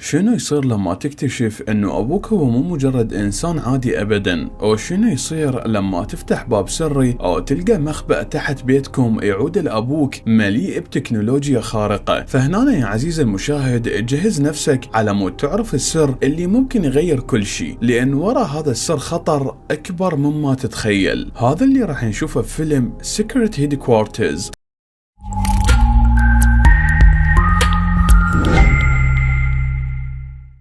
شنو يصير لما تكتشف انه ابوك هو مو مجرد انسان عادي ابدا؟ او شنو يصير لما تفتح باب سري او تلقى مخبأ تحت بيتكم يعود لابوك مليء بتكنولوجيا خارقة؟ فهنا يا عزيزي المشاهد جهز نفسك على مود تعرف السر اللي ممكن يغير كل شيء، لان ورا هذا السر خطر اكبر مما تتخيل. هذا اللي راح نشوفه في فيلم Secret Headquarters.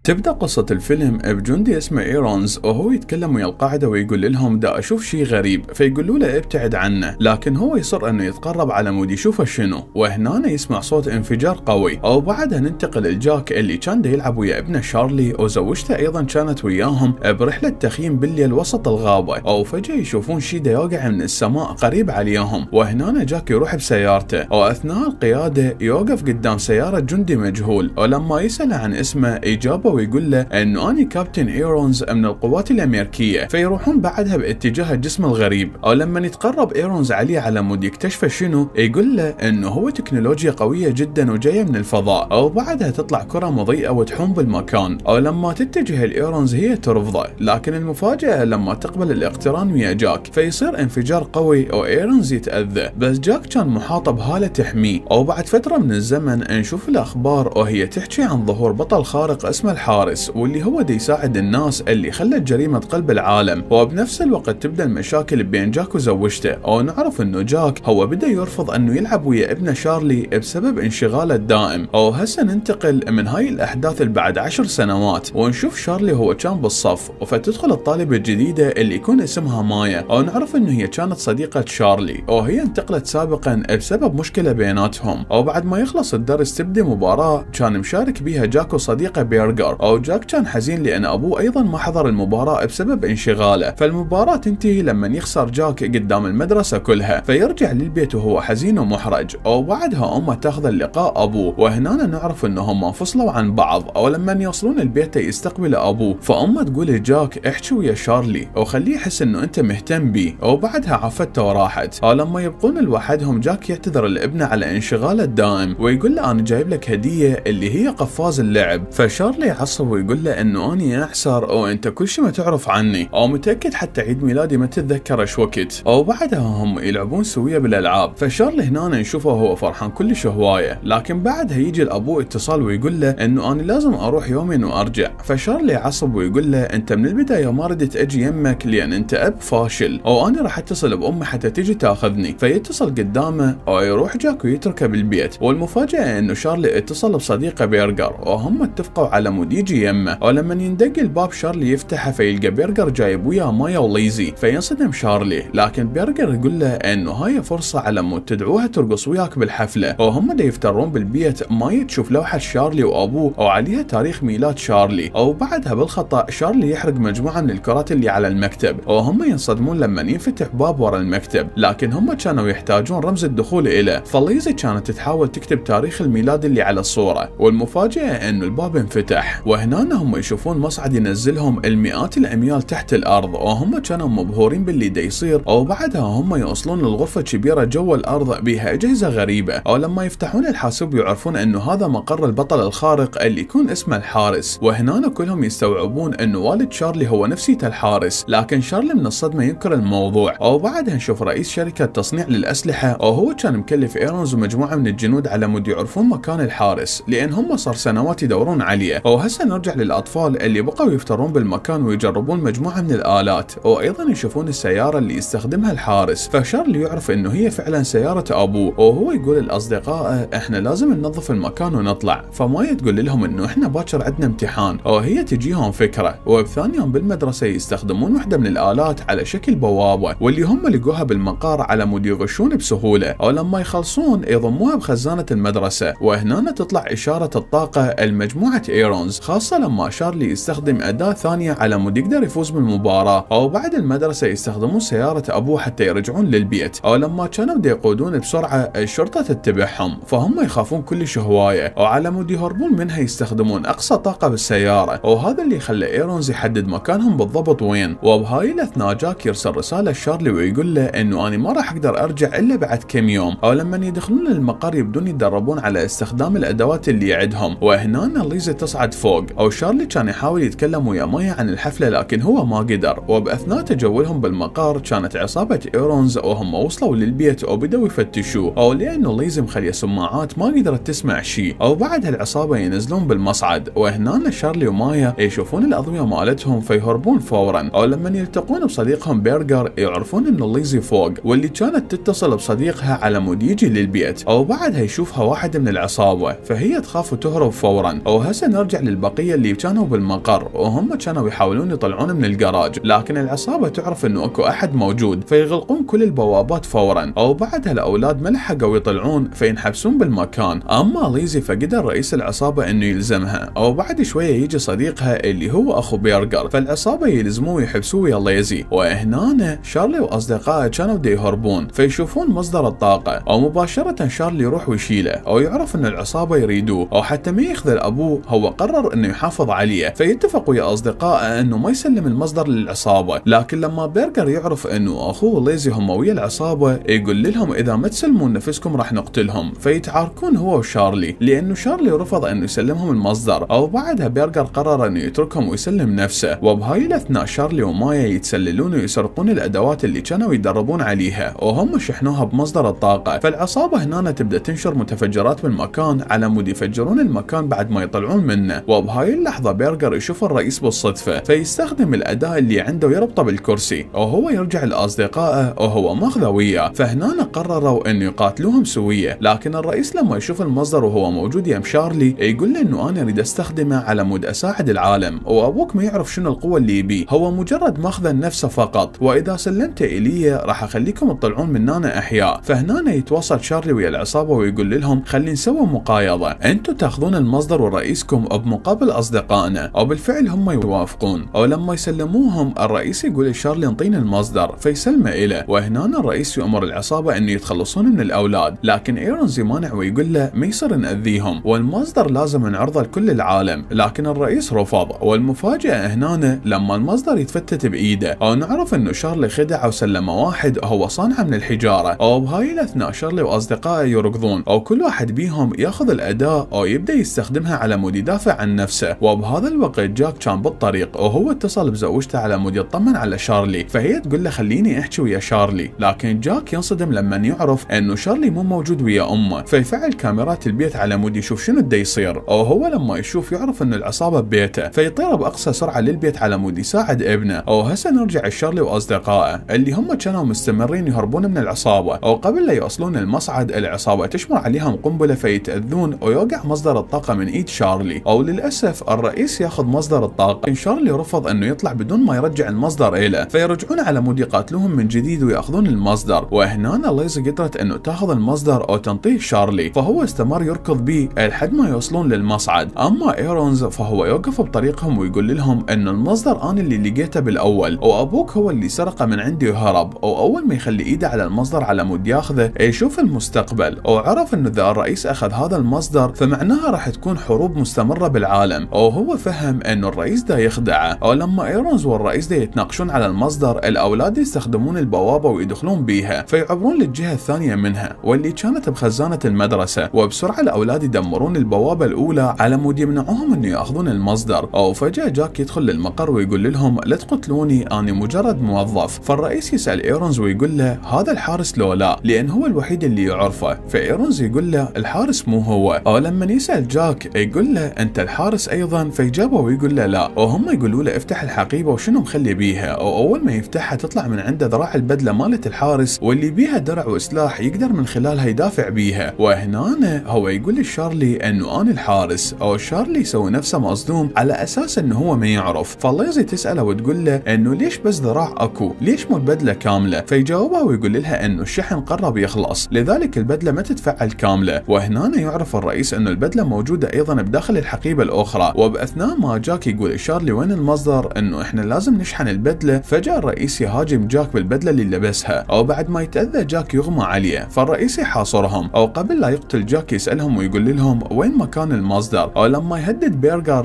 تبدأ قصة الفيلم بجندي اسمه ايرونز وهو يتكلم ويا القاعدة ويقول لهم دا اشوف شي غريب، فيقولوا له ابتعد عنه، لكن هو يصر انه يتقرب على مود يشوفه شنو. وهنا يسمع صوت انفجار قوي، او بعدها ننتقل لجاك اللي كان دا يلعب ويا ابنه شارلي، وزوجته ايضا كانت وياهم برحلة تخييم بالليل وسط الغابة، او فجأة يشوفون شي دا يوقع من السماء قريب عليهم. وهنا جاك يروح بسيارته، واثناء القيادة يوقف قدام سيارة جندي مجهول، ولما يسأل عن اسمه يجابه ويقول له انه اني كابتن ايرونز من القوات الامريكيه. فيروحون بعدها باتجاه الجسم الغريب، او لما يتقرب ايرونز عليه على مود يكتشفه شنو، يقول له انه هو تكنولوجيا قويه جدا وجايه من الفضاء، او بعدها تطلع كره مضيئه وتحوم بالمكان. او لما تتجه لايرونز هي ترفضه، لكن المفاجاه لما تقبل الاقتران ويا جاك فيصير انفجار قوي وايرونز يتاذى، بس جاك كان محاط بهاله تحميه. او بعد فتره من الزمن نشوف الاخبار وهي تحكي عن ظهور بطل خارق اسمه الحارس، واللي هو دي يساعد الناس اللي خلت جريمة قلب العالم. وبنفس الوقت تبدأ المشاكل بين جاك وزوجته، ونعرف انه جاك هو بدأ يرفض انه يلعب ويا ابنه شارلي بسبب انشغاله الدائم. وهسه ننتقل من هاي الاحداث بعد 10 سنوات، ونشوف شارلي هو كان بالصف، فتدخل الطالبة الجديدة اللي يكون اسمها مايا، ونعرف انه هي كانت صديقة شارلي، وهي انتقلت سابقا بسبب مشكلة بيناتهم. وبعد ما يخلص الدرس تبدأ مباراة كان مشارك بيها جاك وصديقه بيرجر، او جاك كان حزين لان ابوه ايضا ما حضر المباراة بسبب انشغاله. فالمباراة تنتهي لما يخسر جاك قدام المدرسة كلها، فيرجع للبيت وهو حزين ومحرج. وبعدها امه تاخذ اللقاء ابوه، وهنا نعرف انهم انفصلوا عن بعض. او لما يوصلون البيت يستقبل ابوه، فامه تقول لجاك احكي ويا شارلي وخليه يحس انه انت مهتم بيه. وبعدها عفته وراحت. او لما يبقون لوحدهم جاك يعتذر لابنه على انشغاله الدائم، ويقول له انا جايب لك هدية اللي هي قفاز اللعب. فشارلي يعصب ويقول له انه اني احسر وانت كل شيء ما تعرف عني، او متاكد حتى عيد ميلادي ما تتذكر ايش وقت. او بعدها هم يلعبون سويا بالالعاب، فشارلي هنا نشوفه هو فرحان كلش هوايه. لكن بعدها يجي لابوه اتصال ويقول له انه انا لازم اروح يومين وارجع. فشارلي يعصب ويقول له انت من البدايه ما ردت اجي يمك لان انت اب فاشل، او انا راح اتصل بامي حتى تجي تاخذني. فيتصل قدامه ويروح جاك ويتركه بالبيت. والمفاجاه انه شارلي اتصل بصديقه بيرجر، وهم اتفقوا على مود يجي يمه. ولما يندق الباب شارلي يفتحه فيلقى بيرجر جايب وياه مايا وليزي. فينصدم شارلي، لكن بيرجر يقول له انه هاي فرصه على مود تدعوها ترقص وياك بالحفله. وهم دا يفترون بالبيت مايا تشوف لوحه شارلي وابوه وعليها تاريخ ميلاد شارلي. او بعدها بالخطا شارلي يحرق مجموعه من الكرات اللي على المكتب، وهم ينصدمون لما ينفتح باب ورا المكتب، لكن هم كانوا يحتاجون رمز الدخول إله. فليزي كانت تحاول تكتب تاريخ الميلاد اللي على الصوره، والمفاجاه انه الباب انفتح. وهنا هم يشوفون مصعد ينزلهم المئات الاميال تحت الارض، وهم كانوا مبهورين باللي دا يصير. او بعدها هم يوصلون للغرفه كبيره جوا الارض بها اجهزه غريبه. او لما يفتحون الحاسوب يعرفون انه هذا مقر البطل الخارق اللي يكون اسمه الحارس. وهنا كلهم يستوعبون انه والد شارلي هو نفسيته الحارس، لكن شارلي من الصدمه ينكر الموضوع. او بعدها نشوف رئيس شركه تصنيع للاسلحه، وهو كان مكلف ايرونز ومجموعه من الجنود على مود يعرفون مكان الحارس، لان هم صار سنوات يدورون عليه. وهسه نرجع للاطفال اللي بقوا يفترون بالمكان ويجربون مجموعه من الالات، وايضا يشوفون السياره اللي يستخدمها الحارس. فشارلي يعرف انه هي فعلا سياره ابوه، وهو يقول لاصدقائه احنا لازم ننظف المكان ونطلع. فمايا تقول لهم انه احنا باكر عندنا امتحان، وهي تجيهم فكره. وبثاني يوم بالمدرسه يستخدمون واحده من الالات على شكل بوابه، واللي هم لقوها بالمقار على مود يغشون بسهوله. او لما يخلصون يضموها بخزانه المدرسه، وهنا تطلع اشاره الطاقه المجموعه ايرونز، خاصه لما شارلي يستخدم اداه ثانيه على مود يقدر يفوز بالمباراه. او بعد المدرسه يستخدمون سياره ابوه حتى يرجعون للبيت. او لما كانوا بده يقودون بسرعه الشرطه تتبعهم، فهم يخافون كلش هوايه، وعلى مود يهربون منها يستخدمون اقصى طاقه بالسياره. وهذا اللي خلى ايرونز يحدد مكانهم بالضبط وين. وبهاي الاثناء جاك يرسل رساله لشارلي ويقول له انه انا ما راح اقدر ارجع الا بعد كم يوم. او لما يدخلون المقر يبدون يتدربون على استخدام الادوات اللي يعدهم. وهنا ليزا تصعد فوق فوق. او شارلي كان يحاول يتكلم ويا مايا عن الحفلة لكن هو ما قدر. وبأثناء تجولهم بالمقر كانت عصابة ايرونز وهم وصلوا للبيت وبدأوا يفتشوه، او لانه ليزي مخليه سماعات ما قدرت تسمع شيء. او بعد هالعصابة ينزلون بالمصعد، وهنا شارلي ومايا يشوفون الأضوية مالتهم فيهربون فورا. او لما يلتقون بصديقهم بيرجر يعرفون انه ليزي فوق واللي كانت تتصل بصديقها على مود يجي للبيت. او بعدها يشوفها واحد من العصابة فهي تخاف وتهرب فورا. او هسه نرجع للبقية اللي كانوا بالمقر وهم كانوا يحاولون يطلعون من الجراج، لكن العصابة تعرف انه اكو احد موجود فيغلقون كل البوابات فورا. او بعدها الاولاد ما لحقوا يطلعون فينحبسون بالمكان. اما ليزي فقدر رئيس العصابة انه يلزمها. او بعد شوية يجي صديقها اللي هو اخو بيرجر، فالعصابة يلزموه ويحبسوه ويا ليزي. وهنا شارلي واصدقائه كانوا دا يهربون فيشوفون مصدر الطاقة. او مباشرة شارلي يروح ويشيله. او يعرف ان العصابة يريدوه، او حتى ما يخذل ابوه هو قرر انه يحافظ عليه. فيتفق ويا اصدقائه انه ما يسلم المصدر للعصابة. لكن لما بيرجر يعرف انه اخوه ليزي هم ويا العصابة يقول لهم اذا ما تسلمون نفسكم راح نقتلهم. فيتعاركون هو وشارلي لانه شارلي رفض انه يسلمهم المصدر. او بعدها بيرجر قرر انه يتركهم ويسلم نفسه. وبهاي الاثناء شارلي ومايا يتسللون ويسرقون الادوات اللي كانوا يدربون عليها وهم شحنوها بمصدر الطاقة. فالعصابة هنا تبدا تنشر متفجرات بالمكان على مود يفجرون المكان بعد ما يطلعون منه. وبهاي اللحظة بيرجر يشوف الرئيس بالصدفة فيستخدم الاداة اللي عنده يربطه بالكرسي، وهو يرجع لاصدقائه وهو ماخذه وياه. فهنا قرروا انه يقاتلوهم سوية. لكن الرئيس لما يشوف المصدر وهو موجود يم شارلي يقول له انه انا اريد استخدمه على مود اساعد العالم، وابوك ما يعرف شنو القوة اللي يبيه، هو مجرد ماخذه لنفسه فقط، واذا سلمته الي راح اخليكم تطلعون من هنا احياء. فهنا يتواصل شارلي ويا العصابة ويقول لهم خلينا نسوي مقايضة، انتم تاخذون المصدر ورئيسكم بمقابل اصدقائنا. وبالفعل هم يوافقون. او لما يسلموهم الرئيس يقول لشارلي انطينا المصدر فيسلمه له. وهنا الرئيس يأمر العصابة انه يتخلصون من الاولاد، لكن ايرونز يمانع ويقول له ما يصير نأذيهم والمصدر لازم نعرضه لكل العالم. لكن الرئيس رفض. والمفاجأة هنا لما المصدر يتفتت بايده او نعرف انه شارلي خدع وسلم واحد هو صانع من الحجارة. او بهاي الاثناء شارلي واصدقائه يركضون، او كل واحد بيهم ياخذ الاداة او يبدا يستخدمها على مود يدافع عن نفسه. وبهذا الوقت جاك كان بالطريق وهو اتصل بزوجته على مود يطمن على شارلي، فهي تقول له خليني احكي ويا شارلي. لكن جاك ينصدم لما يعرف انه شارلي مو موجود ويا امه، فيفعل كاميرات البيت على مود يشوف شنو دا يصير. او هو لما يشوف يعرف انه العصابة ببيته فيطير باقصى سرعة للبيت على مود يساعد ابنه. او هسه نرجع لشارلي واصدقائه اللي هم كانوا مستمرين يهربون من العصابة. او قبل لا يوصلون المصعد العصابة تشمر عليهم قنبلة فيتأذون ويوقع مصدر الطاقة من ايد شارلي. او للاسف الرئيس ياخذ مصدر الطاقة، لكن شارلي رفض انه يطلع بدون ما يرجع المصدر إله، فيرجعون على مود يقاتلوهم من جديد وياخذون المصدر. وهنا ليزي قدرت انه تاخذ المصدر او تنطيه شارلي، فهو استمر يركض به لحد ما يوصلون للمصعد. اما ايرونز فهو يوقف بطريقهم ويقول لهم انه المصدر انا اللي لقيته بالاول، وابوك هو اللي سرقه من عندي وهرب. او اول ما يخلي ايده على المصدر على مود ياخذه يشوف المستقبل، وعرف انه اذا الرئيس اخذ هذا المصدر فمعناها راح تكون حروب مستمرة بالعالم. او هو فهم انه الرئيس دا يخدعه. او لما ايرونز والرئيس دا يتناقشون على المصدر الاولاد يستخدمون البوابة ويدخلون بيها فيعبرون للجهة الثانية منها واللي كانت بخزانة المدرسة. وبسرعة الاولاد يدمرون البوابة الاولى على مود يمنعوهم انه ياخذون المصدر. او فجأة جاك يدخل للمقر ويقول لهم لا تقتلوني انا مجرد موظف. فالرئيس يسأل ايرونز ويقول له هذا الحارس لو لا، لان هو الوحيد اللي يعرفه. فايرونز يقول له الحارس مو هو. او لما يسأل جاك يقول له انت الحارس ايضا، فيجاوبه ويقول له لا. وهم يقولوا له افتح الحقيبة وشنو مخلي بيها. او اول ما يفتحها تطلع من عنده ذراع البدلة مالت الحارس واللي بيها درع وسلاح يقدر من خلالها يدافع بيها. وهنا هو يقول لشارلي انه انا الحارس. او شارلي يسوي نفسه مصدوم على اساس انه هو ما يعرف. فليزي تسأله وتقول له انه ليش بس ذراع اكو، ليش مو البدلة كاملة؟ فيجاوبها ويقول لها انه الشحن قرب يخلص لذلك البدلة ما تتفعل كاملة. وهنا يعرف الرئيس انه البدلة موجودة ايضا بداخل الحقيبة الاخرى. وباثناء ما جاك يقول لشارلي وين المصدر انه احنا لازم نشحن البدلة، فجأة الرئيس يهاجم جاك بالبدلة اللي لبسها. او بعد ما يتأذى جاك يغمى عليه فالرئيس يحاصرهم. او قبل لا يقتل جاك يسألهم ويقول لهم وين مكان المصدر. او لما يهدد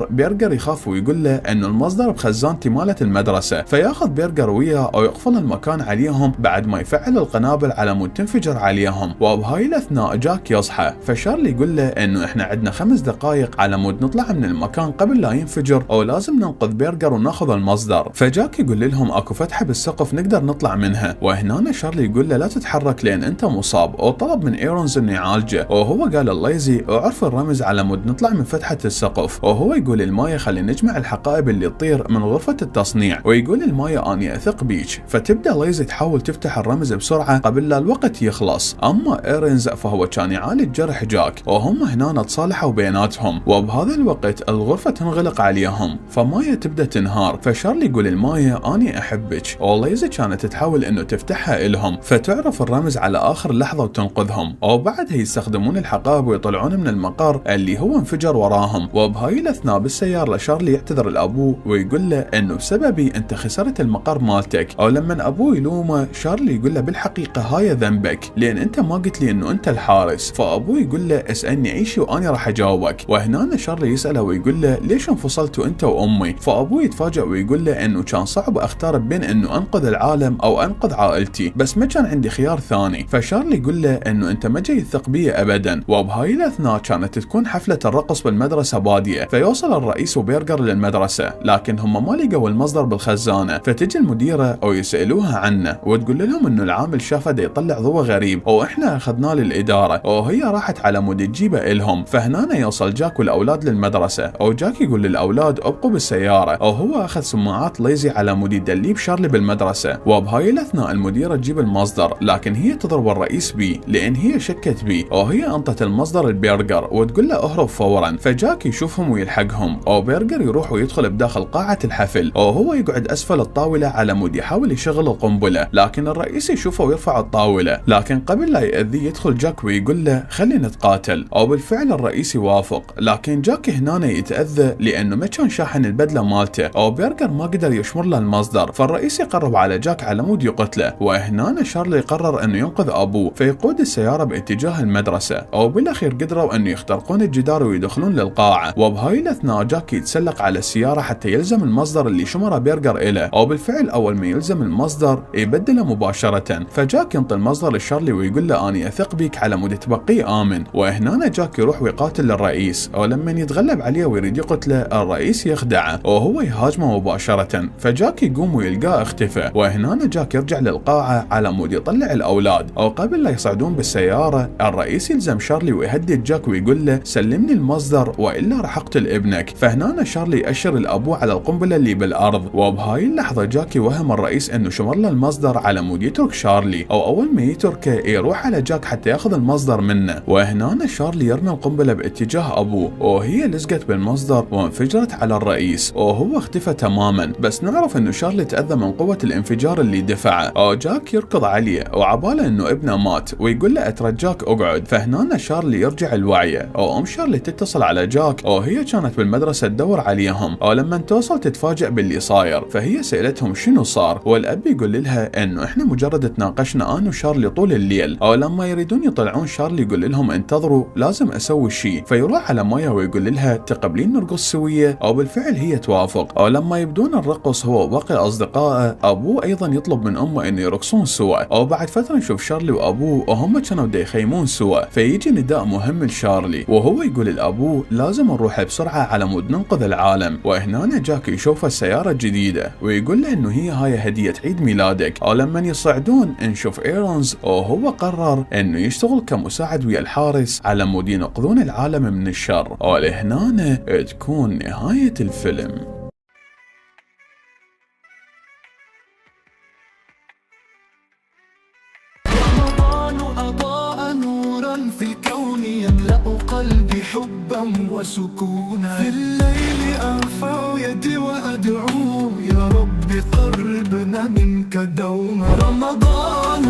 بيرجر يخاف ويقول له انه المصدر بخزانتي مالت المدرسة، فياخذ بيرجر وياه او يقفل المكان عليهم بعد ما يفعل القنابل على مود تنفجر عليهم. وبهاي الاثناء جاك يصحى، فشارلي يقول له انه احنا عندنا 5 دقائق على مود نطلع نطلع من المكان قبل لا ينفجر او لازم ننقذ بيرجر وناخذ المصدر. فجاك يقول لهم اكو فتحة بالسقف نقدر نطلع منها، وهنا شارلي يقول له لا تتحرك لان انت مصاب، وطلب من ايرونز انه يعالجه، وهو قال الليزي وعرف الرمز على مود نطلع من فتحة السقف، وهو يقول المايه خلي نجمع الحقائب اللي تطير من غرفة التصنيع، ويقول المايه اني اثق بيك. فتبدا ليزي تحاول تفتح الرمز بسرعة قبل لا الوقت يخلص، اما ايرونز فهو كان يعالج جرح جاك، وهم هنا تصالحوا بيناتهم، وبهذا الوقت الغرفة تنغلق عليهم، فمايه تبدا تنهار. فشارلي يقول المايه اني احبك، وليزي كانت تحاول انه تفتحها الهم، فتعرف الرمز على اخر لحظة وتنقذهم، وبعدها يستخدمون الحقائب ويطلعون من المقر اللي هو انفجر وراهم. وبهاي الاثناء بالسيارة شارلي يعتذر لابوه ويقول له انه بسببي انت خسرت المقر مالتك، او لما ابوه يلومه شارلي يقول له بالحقيقة هاي ذنبك لان انت ما قلت لي انه انت الحارس. فابوه يقول له اسالني عيشي وانا راح اجاوبك. وهنا شارلي يساله ويقول له ليش انفصلتوا انت وامي؟ فابوه يتفاجئ ويقول له انه كان صعب اختار بين انه انقذ العالم او انقذ عائلتي، بس ما كان عندي خيار ثاني. فشارلي يقول له انه انت ما جاي تثق بي ابدا. وبهاي الاثناء كانت تكون حفلة الرقص بالمدرسة بادية، فيوصل الرئيس وبيرجر للمدرسة، لكن هم ما لقوا المصدر بالخزانة. فتجي المديرة او يسألوها عنه وتقول لهم انه العامل شافه دا يطلع ضوء غريب واحنا اخذناه للادارة، وهي راحت على مود تجيبه الهم. فهنا يوصل جاك والاولاد للمدرسة، او جاك يقول للاولاد ابقوا بالسيارة، او هو اخذ سماعات ليزي على مود يدليب شارلي بالمدرسة. وبهاي الاثناء المديرة تجيب المصدر، لكن هي تضرب الرئيس بيه لان هي شكت بيه، وهي انطت المصدر البرجر وتقول له اهرب فورا. فجاك يشوفهم ويلحقهم، وبرجر يروح ويدخل بداخل قاعة الحفل، وهو يقعد اسفل الطاولة على مود يحاول يشغل القنبلة، لكن الرئيس يشوفه ويرفع الطاولة، لكن قبل لا يأذيه يدخل جاك ويقول له خلينا نتقاتل. وبالفعل الرئيس يوافق، لكن جاك هنا يتأذى لانه ما كان شاحن البدلة مالته، وبرجر ما قدر يشمر له المصدر. فالرئيس يقرب على جاك على مود يقتله، وهنا شارلي يقرر انه ينقذ ابوه، فيقود السيارة باتجاه المدرسة، وبالاخير قدروا انه يخترقون الجدار ويدخلون للقاعة. وبهاي الاثناء جاك يتسلق على السيارة حتى يلزم المصدر اللي شمره برجر إله، وبالفعل اول ما يلزم المصدر يبدله مباشرة. فجاك ينطي المصدر لشارلي ويقول له اني اثق بيك على مود تبقيه امن. وهنا جاك يروح ويقاتل الرئيس، ولما يتغلب عليه ويريد يقتله الرئيس يخدعه وهو يهاجمه مباشرة. فجاك يقوم ويلقاه اختفى، وهنا جاك يرجع للقاعة على مود يطلع الاولاد، وقبل لا يصعدون بالسيارة الرئيس يلزم شارلي ويهدد جاك ويقول له سلمني المصدر والا راح اقتل ابنك. فهنا شارلي يأشر الابوه على القنبلة اللي بالارض، وبهاي اللحظة جاك يوهم الرئيس انه شمر له المصدر على مود يترك شارلي، او اول ما يتركه يروح على جاك حتى ياخذ المصدر منه. وهنا شارلي يرمي القنبلة باتجاه ابوه، وهي لزقت بالمصدر وانفجرت على الرئيس، وهو اختفى تماما. بس نعرف انه شارلي تأذى من قوة الانفجار اللي دفعه، جاك يركض عليه وعباله انه ابنه مات ويقول له اترجاك اقعد. فهنا شارلي يرجع الوعي، وام شارلي تتصل على جاك وهي كانت بالمدرسة تدور عليهم، ولما توصل تتفاجئ باللي صاير. فهي سألتهم شنو صار، والاب يقول لها انه احنا مجرد تناقشنا انا وشارلي طول الليل، ولما يريدون يطلعون شارلي يقول لهم انتظروا لازم اسوي شيء. فيروح على مايا ويقول لها تقبلين نرقص سوية، او بالفعل هي توافق. ولما يبدون الرقص هو وباقي اصدقائه، ابوه ايضا يطلب من امه انه يرقصون سوا. وبعد فترة نشوف شارلي وابوه وهم كانوا دا يخيمون سوا، فيجي نداء مهم لشارلي وهو يقول لابوه لازم نروح بسرعة على مود ننقذ العالم. وهنا جاك يشوف السيارة الجديدة ويقول له انه هاي هدية عيد ميلادك. ولما يصعدون نشوف ايرونز وهو قرر انه يشتغل كمساعد ويا الحارس على مود ينقذون العالم من الشر. ولهنا تكون نهاية الفيلم. في الكون يملأ قلبي حبا وسكونا، في الليل أرفع يدي وأدعو يا رب قربنا منك دوما. رمضان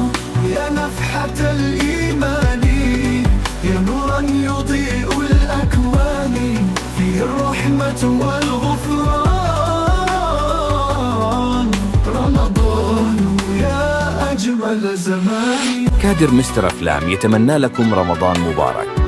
يا نفحة الإيمان، يا نورا يضيء الأكوان، فيه الرحمة والغفران. رمضان يا أجمل زمان. كادر مستر أفلام يتمنى لكم رمضان مبارك.